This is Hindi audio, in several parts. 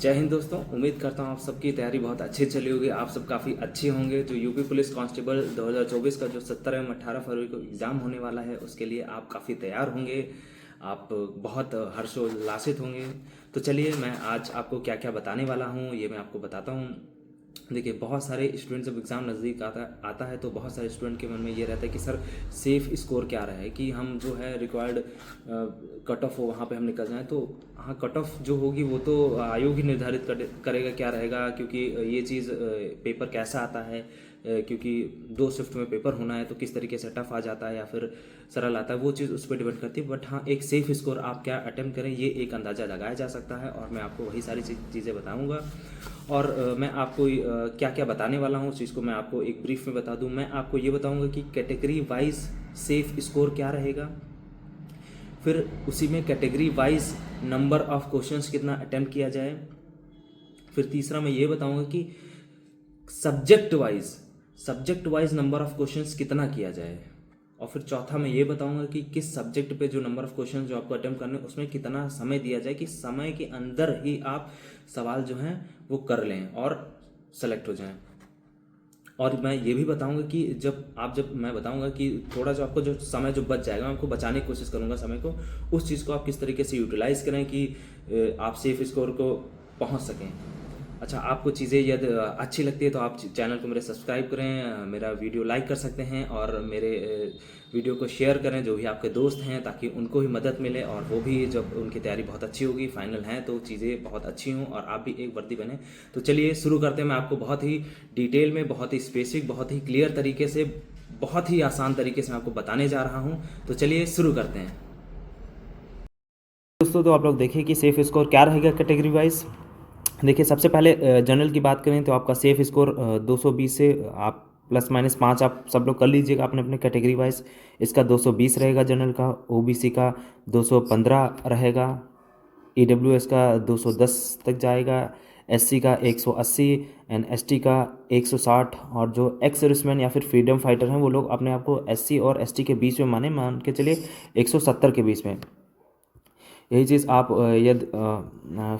जय हिंद दोस्तों। उम्मीद करता हूँ आप सबकी तैयारी बहुत अच्छी चली होगी। आप सब काफ़ी अच्छे होंगे। जो यूपी पुलिस कांस्टेबल 2024 का जो 17 एवं 18 फरवरी को एग्ज़ाम होने वाला है उसके लिए आप काफ़ी तैयार होंगे। आप बहुत हर्षोल्लासित होंगे। तो चलिए मैं आज आपको क्या क्या बताने वाला हूँ ये मैं आपको बताता हूँ। देखिए, बहुत सारे स्टूडेंट जब एग्ज़ाम नज़दीक आता है तो बहुत सारे स्टूडेंट के मन में ये रहता है कि सर सेफ़ स्कोर क्या रहा है कि हम जो है रिक्वायर्ड कट ऑफ हो वहाँ पे हम निकल जाएं। तो हाँ, कट ऑफ जो होगी वो तो आयोग ही निर्धारित करेगा क्या रहेगा, क्योंकि ये चीज़ पेपर कैसा आता है, क्योंकि 2 शिफ्ट में पेपर होना है तो किस तरीके से टफ आ जाता है या फिर सरल आता है वो चीज़ उस पर डिपेंड करती है। बट हाँ, एक सेफ़ स्कोर आप क्या अटेम्प्ट करें ये एक अंदाज़ा लगाया जा सकता है और मैं आपको वही सारी चीज़ें बताऊँगा। और मैं आपको क्या क्या बताने वाला हूँ उस चीज़ को मैं आपको एक ब्रीफ में बता दूँ। मैं आपको ये बताऊँगा कि कैटेगरी वाइज सेफ़ स्कोर क्या रहेगा, फिर उसी में category wise number of questions कितना अटेम्प्ट किया जाए, फिर तीसरा मैं ये बताऊँगा कि subject wise number of questions कितना किया जाए, और फिर चौथा मैं ये बताऊंगा कि किस सब्जेक्ट पे जो नंबर ऑफ क्वेश्चन जो आपको अटेम्प्ट करने उसमें कितना समय दिया जाए कि समय के अंदर ही आप सवाल जो हैं वो कर लें और सेलेक्ट हो जाएं। और मैं ये भी बताऊंगा कि जब मैं बताऊंगा कि थोड़ा जो आपको जो समय जो बच जाएगा मैं आपको बचाने की कोशिश करूंगा समय को, उस चीज़ को आप किस तरीके से यूटिलाइज़ करें कि आप सेफ स्कोर को पहुंच सकें। अच्छा, आपको चीज़ें यदि अच्छी लगती है तो आप चैनल को मेरे सब्सक्राइब करें, मेरा वीडियो लाइक कर सकते हैं और मेरे वीडियो को शेयर करें जो भी आपके दोस्त हैं, ताकि उनको भी मदद मिले और वो भी जब उनकी तैयारी बहुत अच्छी होगी, फाइनल है तो चीज़ें बहुत अच्छी हों और आप भी एक वर्दी बने। तो चलिए शुरू करते हैं। मैं आपको बहुत ही डिटेल में, बहुत ही स्पेसिफिक, बहुत ही क्लियर तरीके से, बहुत ही आसान तरीके से मैं आपको बताने जा रहा हूँ। तो चलिए शुरू करते हैं दोस्तों। तो आप लोग देखिए कि सेफ स्कोर क्या रहेगा कैटेगरी वाइज। देखिए, सबसे पहले जनरल की बात करें तो आपका सेफ स्कोर 220 से आप ±5 आप सब लोग कर लीजिएगा अपने अपने कैटेगरी वाइज। इसका 220 रहेगा जनरल का, ओबीसी का 215 रहेगा, ईडब्ल्यूएस का 210 तक जाएगा, एससी का 180 एंड एसटी का 160। और जो एक्स सर्विसमैन या फिर फ्रीडम फाइटर हैं वो लोग अपने आप को एससी और एसटी के बीच में मान के चलिए 170 के बीच में। यही चीज़ आप यदि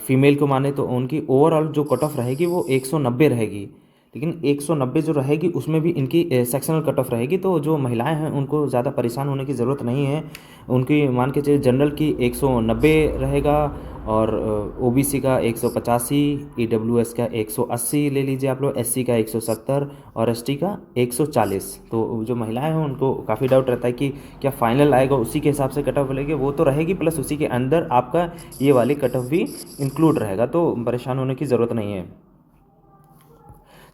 फीमेल को माने तो उनकी ओवरऑल जो कट ऑफ रहेगी वो 190 रहेगी, लेकिन 190 जो रहेगी उसमें भी इनकी सेक्शनल कट ऑफ रहेगी। तो जो महिलाएं हैं उनको ज़्यादा परेशान होने की ज़रूरत नहीं है। उनकी मान के चलिए जनरल की 190 रहेगा और ओबीसी का 185, ईडब्ल्यूएस का 180 ले लीजिए आप लोग, एससी का 170 और एसटी का 140। तो जो महिलाएं हैं उनको काफ़ी डाउट रहता है कि क्या फाइनल आएगा उसी के हिसाब से कट ऑफ मिलेगी, वो तो रहेगी, प्लस उसी के अंदर आपका ये वाली कट ऑफ भी इंक्लूड रहेगा, तो परेशान होने की ज़रूरत नहीं है।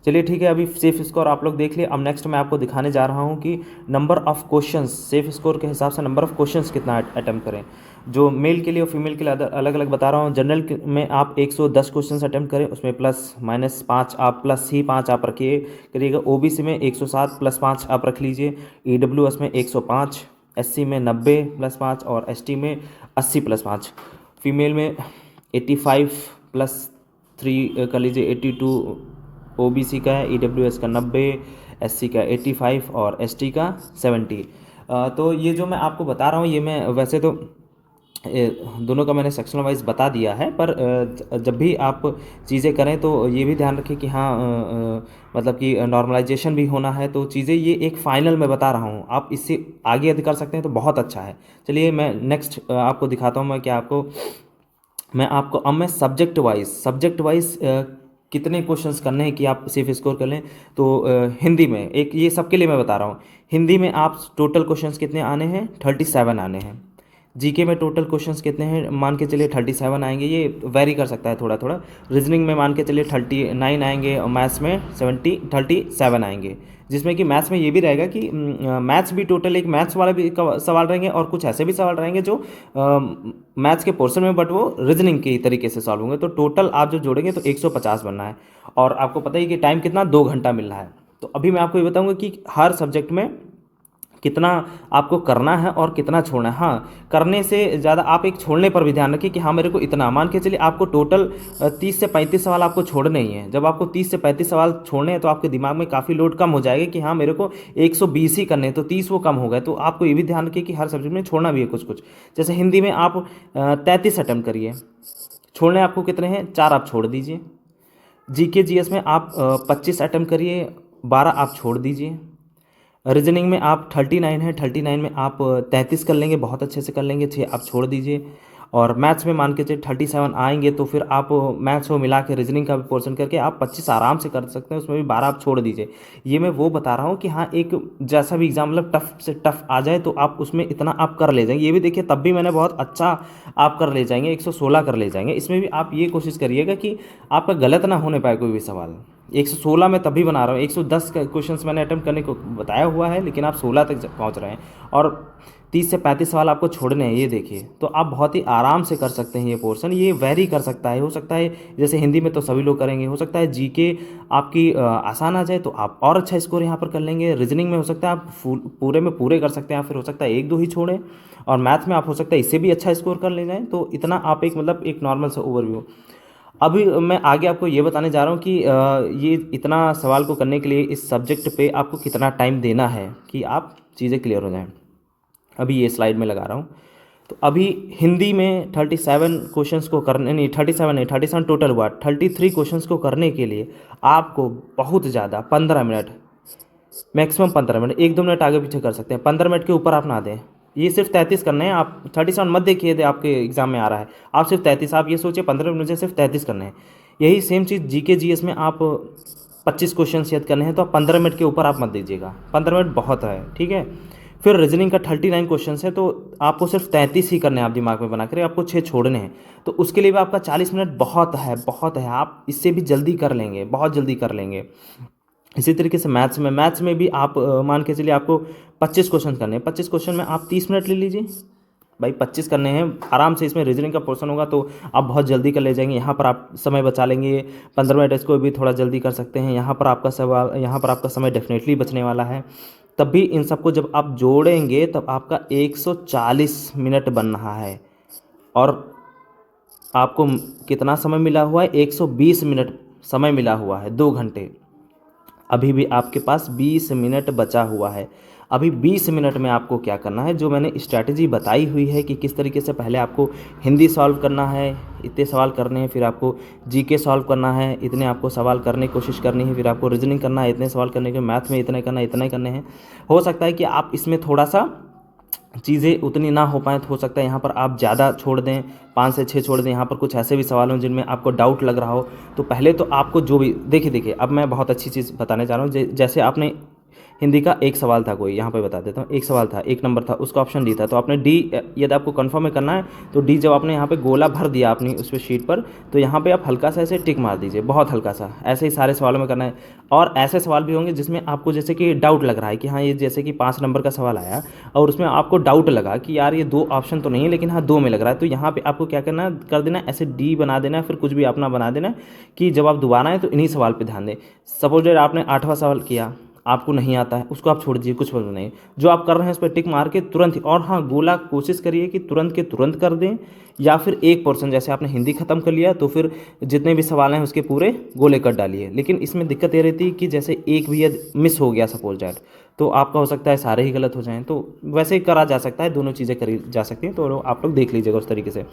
चलिए ठीक है, अभी सेफ स्कोर आप लोग देख लिए। अब नेक्स्ट मैं आपको दिखाने जा रहा हूँ कि number of questions, safe score के हिसाब से नंबर ऑफ क्वेश्चंस कितना अटेम्प्ट करें। जो मेल के लिए और फीमेल के लिए अलग अलग बता रहा हूँ। जनरल में आप 110 क्वेश्चंस अटेम्प्ट करें, उसमें ±5 आप +5 आप रखिए करिएगा। ओबीसी में 107 +5 आप रख लीजिए, ईडब्ल्यूएस में 105, एससी में 90 +5 और एसटी में 80 +5। फीमेल में 85 +3 कर लीजिए, 82 ओबीसी का है, ईडब्ल्यूएस का 90, एससी का 85 और एसटी का 70। तो ये जो मैं आपको बता रहा हूँ ये मैं वैसे तो दोनों का मैंने सेक्शन वाइज बता दिया है, पर जब भी आप चीज़ें करें तो ये भी ध्यान रखें कि हाँ मतलब कि नॉर्मलाइजेशन भी होना है। तो चीज़ें ये एक फ़ाइनल में बता रहा हूँ, आप इससे आगे यदि कर सकते हैं तो बहुत अच्छा है। चलिए मैं नेक्स्ट आपको दिखाता हूँ। अब मैं सब्जेक्ट वाइज कितने क्वेश्चंस करने हैं कि आप सेफ स्कोर कर लें। तो हिंदी में एक, ये सबके लिए मैं बता रहा हूँ, हिंदी में आप टोटल क्वेश्चंस कितने आने हैं, 37 आने हैं। जीके में टोटल क्वेश्चंस कितने हैं, मान के चलिए 37 आएंगे, ये वेरी कर सकता है थोड़ा थोड़ा। रीजनिंग में मान के चलिए 39 आएंगे और मैथ्स में 37 आएंगे, जिसमें कि मैथ्स में ये भी रहेगा कि मैथ्स भी टोटल एक मैथ्स वाला भी सवाल रहेंगे और कुछ ऐसे भी सवाल रहेंगे जो मैथ्स के पोर्शन में बट वो रीजनिंग के तरीके से सॉल्व होंगे। तो टोटल आप जो जोड़ेंगे तो 150 बनना है। और आपको पता ही कि टाइम कितना, 2 घंटा मिल रहा है। तो अभी मैं आपको ये बताऊंगा कि हर सब्जेक्ट में कितना आपको करना है और कितना छोड़ना है। हाँ, करने से ज़्यादा आप एक छोड़ने पर भी ध्यान रखिए कि हाँ मेरे को इतना, मान के चलिए आपको टोटल 30 से 35 सवाल आपको छोड़ने ही हैं। जब आपको 30 से 35 सवाल छोड़ने हैं तो आपके दिमाग में काफ़ी लोड कम हो जाएगा कि हाँ मेरे को 120 ही करने हैं, तो 30 वो कम हो गए। तो आपको ये भी ध्यान रखिए कि हर सब्जेक्ट में छोड़ना भी है कुछ कुछ। जैसे हिंदी में आप 33 अटैम्प्ट करिए, छोड़ने आपको कितने हैं, 4 आप छोड़ दीजिए। जीके जीएस में आप 25 अटेम्प्ट करिए, 12 आप छोड़ दीजिए। रीजनिंग में आप 39 है, 39 में आप 33 कर लेंगे, बहुत अच्छे से कर लेंगे, 6 आप छोड़ दीजिए। और मैथ्स में मान के चलिए 37 आएंगे, तो फिर आप मैथ्स को मिला के रीजनिंग का भी पोर्शन करके आप 25 आराम से कर सकते हैं, उसमें भी 12 आप छोड़ दीजिए। ये मैं वो बता रहा हूँ कि हाँ, एक जैसा भी एग्जाम मतलब टफ से टफ आ जाए तो आप उसमें इतना आप कर ले जाएंगे। ये भी देखिए, तब भी मैंने बहुत अच्छा आप कर ले जाएंगे, 116 कर ले जाएंगे। इसमें भी आप ये कोशिश करिएगा कि आपका गलत ना होने पाए कोई भी सवाल। 116 में तभी बना रहा हूँ, 110 का क्वेश्चंस मैंने अटेम्प्ट करने को बताया हुआ है, लेकिन आप 16 तक पहुँच रहे हैं और 30 से 35 सवाल आपको छोड़ने हैं। ये देखिए, तो आप बहुत ही आराम से कर सकते हैं ये पोर्शन। ये वेरी कर सकता है, हो सकता है जैसे हिंदी में तो सभी लोग करेंगे, हो सकता है जीके आपकी आसान आ जाए तो आप और अच्छा स्कोर यहाँ पर कर लेंगे। रीजनिंग में हो सकता है आप पूरे में पूरे कर सकते हैं, फिर हो सकता है 1-2 ही छोड़ें। और मैथ में आप हो सकता है इससे भी अच्छा स्कोर कर ले जाएँ। तो इतना आप एक मतलब एक नॉर्मल सा ओवरव्यू। अभी मैं आगे आपको ये बताने जा रहा हूँ कि ये इतना सवाल को करने के लिए इस सब्जेक्ट पे आपको कितना टाइम देना है कि आप चीज़ें क्लियर हो जाएं। अभी ये स्लाइड में लगा रहा हूँ। तो अभी हिंदी में 37 क्वेश्चंस को करने, नहीं 37 नहीं, 37 टोटल हुआ, 33 क्वेश्चंस को करने के लिए आपको बहुत ज़्यादा 15 मिनट, मैक्सिमम 15 मिनट, 1-2 मिनट आगे पीछे कर सकते हैं, 15 मिनट के ऊपर आप ना दें। ये सिर्फ 33 करने हैं, आप 37 मत देखिए दे आपके एग्जाम में आ रहा है, आप सिर्फ 33, आप ये सोचिए 15 मिनट से सिर्फ 33 करने हैं। यही सेम चीज़ जीके जीएस में आप 25 क्वेश्चन याद करने हैं, तो आप 15 मिनट के ऊपर आप मत दीजिएगा, 15 मिनट बहुत है, ठीक है। फिर रीजनिंग का 39 क्वेश्चन है, तो आपको सिर्फ 33 ही करने हैं, आप दिमाग में बना कर, आपको 6 छोड़ने हैं। तो उसके लिए भी आपका 40 मिनट बहुत है, बहुत है, आप इससे भी जल्दी कर लेंगे, बहुत जल्दी कर लेंगे। इसी तरीके से मैथ्स में भी आप मान के चलिए आपको 25 क्वेश्चन करने हैं, 25 क्वेश्चन में आप 30 मिनट ले लीजिए भाई, 25 करने हैं आराम से। इसमें रीजनिंग का पोर्शन होगा तो आप बहुत जल्दी कर ले जाएंगे, यहाँ पर आप समय बचा लेंगे, 15 मिनट इसको भी थोड़ा जल्दी कर सकते हैं। यहाँ पर आपका समय डेफिनेटली बचने वाला है। तब भी इन सबको जब आप जोड़ेंगे तब आपका 140 मिनट बन रहा है, और आपको कितना समय मिला हुआ है, 120 मिनट समय मिला हुआ है, 2 घंटे। अभी भी आपके पास 20 मिनट बचा हुआ है। अभी 20 मिनट में आपको क्या करना है, जो मैंने स्ट्रैटेजी बताई हुई है कि किस तरीके से पहले आपको हिंदी सॉल्व करना है, इतने सवाल करने हैं, फिर आपको जीके सॉल्व करना है, इतने आपको सवाल करने की कोशिश करनी है, फिर आपको रीजनिंग करना है, इतने सवाल करने के, मैथ में इतने करना है, इतने करने हैं। हो सकता है कि आप इसमें थोड़ा सा चीज़ें उतनी ना हो पाएँ, तो हो सकता है यहाँ पर आप ज़्यादा छोड़ दें, 5 से 6 छोड़ दें। यहाँ पर कुछ ऐसे भी सवाल हों जिनमें आपको डाउट लग रहा हो, तो पहले तो आपको जो भी देखिए अब मैं बहुत अच्छी चीज़ बताने जा रहा हूँ। जैसे आपने हिंदी का एक सवाल था, कोई यहाँ पे बता देता हूँ, एक सवाल था, 1 नंबर था, उसका ऑप्शन डी था, तो आपने डी, यदि आपको कंफर्म में करना है तो डी जब आपने यहाँ पे गोला भर दिया अपनी उस पर शीट पर, तो यहाँ पे आप हल्का सा ऐसे टिक मार दीजिए, बहुत हल्का सा। ऐसे ही सारे सवालों में करना है। और ऐसे सवाल भी होंगे जिसमें आपको जैसे कि डाउट लग रहा है कि हाँ, ये जैसे कि 5 नंबर का सवाल आया और उसमें आपको डाउट लगा कि यार ये 2 ऑप्शन तो नहीं है, लेकिन हाँ 2 में लग रहा है, तो यहाँ पे आपको क्या करना कर देना, ऐसे डी बना देना, फिर कुछ भी अपना बना देना कि जब आप दोबारा आए तो इन्हीं सवाल पर ध्यान दें। सपोज आपने 8वां सवाल किया, आपको नहीं आता है, उसको आप छोड़ दीजिए, कुछ प्रॉब्लम नहीं। जो आप कर रहे हैं उस पर टिक मार के तुरंत ही, और हाँ गोला कोशिश करिए कि तुरंत के तुरंत कर दें, या फिर एक पोर्शन, जैसे आपने हिंदी खत्म कर लिया तो फिर जितने भी सवाल हैं उसके पूरे गोले कर डालिए। लेकिन इसमें दिक्कत ये रहती है कि जैसे एक भी यदि मिस हो गया सपोज दैट, तो आपका हो सकता है सारे ही गलत हो जाएं। तो वैसे ही करा जा सकता है, दोनों चीज़ें करी जा सकती हैं, तो आप लोग देख लीजिएगा उस तरीके से।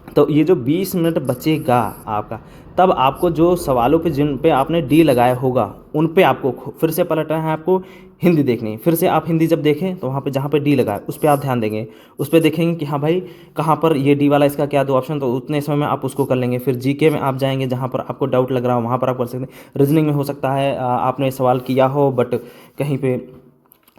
तो ये जो 20 मिनट बचेगा आपका, तब आपको जो सवालों पे जिन पे आपने डी लगाया होगा उन पे आपको फिर से पलटना है, आपको हिंदी देखनी है। फिर से आप हिंदी जब देखें तो वहाँ पे जहाँ पे डी लगा है उस पर आप ध्यान देंगे, उस पर देखेंगे कि हाँ भाई कहाँ पर ये डी वाला इसका क्या 2 ऑप्शन, तो उतने समय में आप उसको कर लेंगे। फिर जीके में आप जाएंगे, जहाँ पर आपको डाउट लग रहा हो वहाँ पर आप कर सकते हैं। रीजनिंग में हो सकता है आपने सवाल किया हो बट कहीं पर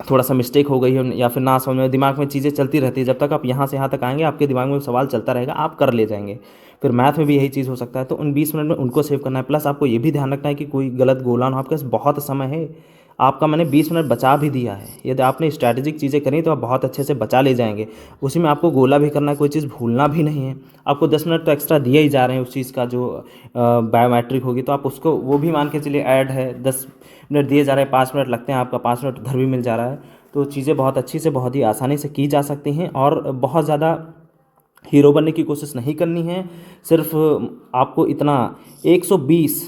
थोड़ा सा मिस्टेक हो गई हो, या फिर ना समझ में, दिमाग में चीज़ें चलती रहती है, जब तक आप यहाँ से यहाँ तक आएंगे आपके दिमाग में सवाल चलता रहेगा, आप कर ले जाएंगे। फिर मैथ में भी यही चीज़ हो सकता है, तो उन 20 मिनट में उनको सेव करना है। प्लस आपको ये भी ध्यान रखना है कि कोई गलत गोला ना हो, आपके पास बहुत समय है, आपका मैंने 20 मिनट बचा भी दिया है। यदि आपने स्ट्रैटेजिक चीज़ें करी तो आप बहुत अच्छे से बचा ले जाएंगे। उसी में आपको गोला भी करना है, कोई चीज़ भूलना भी नहीं है। आपको 10 मिनट तो एक्स्ट्रा दिए ही जा रहे हैं उस चीज़ का, जो बायोमेट्रिक होगी तो आप उसको वो भी मान के चलिए ऐड है, 10 मिनट दिए जा रहे हैं, 5 मिनट लगते हैं, आपका 5 मिनट उधर भी मिल जा रहा है। तो चीज़ें बहुत अच्छी से बहुत ही आसानी से की जा सकती हैं, और बहुत ज़्यादा हीरो बनने की कोशिश नहीं करनी है। सिर्फ आपको इतना 120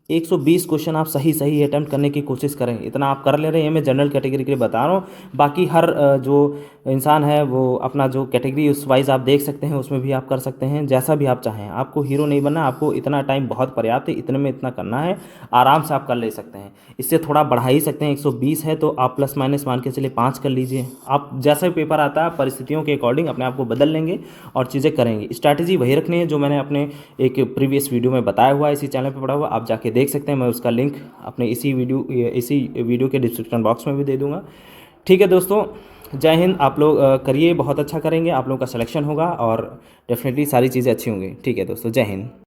120 क्वेश्चन आप सही सही अटैम्प्ट करने की कोशिश करें, इतना आप कर ले रहे हैं। मैं जनरल कैटेगरी के लिए बता रहा हूँ, बाकी हर जो इंसान है वो अपना जो कैटेगरी उस वाइज आप देख सकते हैं, उसमें भी आप कर सकते हैं जैसा भी आप चाहें। आपको हीरो नहीं बनना, आपको इतना टाइम बहुत पर्याप्त है, इतने में इतना करना है, आराम से आप कर ले सकते हैं। इससे थोड़ा बढ़ा ही सकते हैं, 120 है तो आप प्लस माइनस मान के चलिए 5 कर लीजिए। आप जैसा भी पेपर आता है परिस्थितियों के अकॉर्डिंग अपने आप को बदल लेंगे और चीज़ें करेंगे। स्ट्रैटेजी वही रखनी है जो मैंने अपने एक प्रीवियस वीडियो में बताया हुआ है, इसी चैनल पर पड़ा हुआ, आप जाके देख सकते हैं। मैं उसका लिंक अपने इसी वीडियो के डिस्क्रिप्शन बॉक्स में भी दे दूंगा। ठीक है दोस्तों, जय हिंद। आप लोग करिए, बहुत अच्छा करेंगे, आप लोगों का सिलेक्शन होगा और डेफिनेटली सारी चीज़ें अच्छी होंगी। ठीक है दोस्तों, जय हिंद।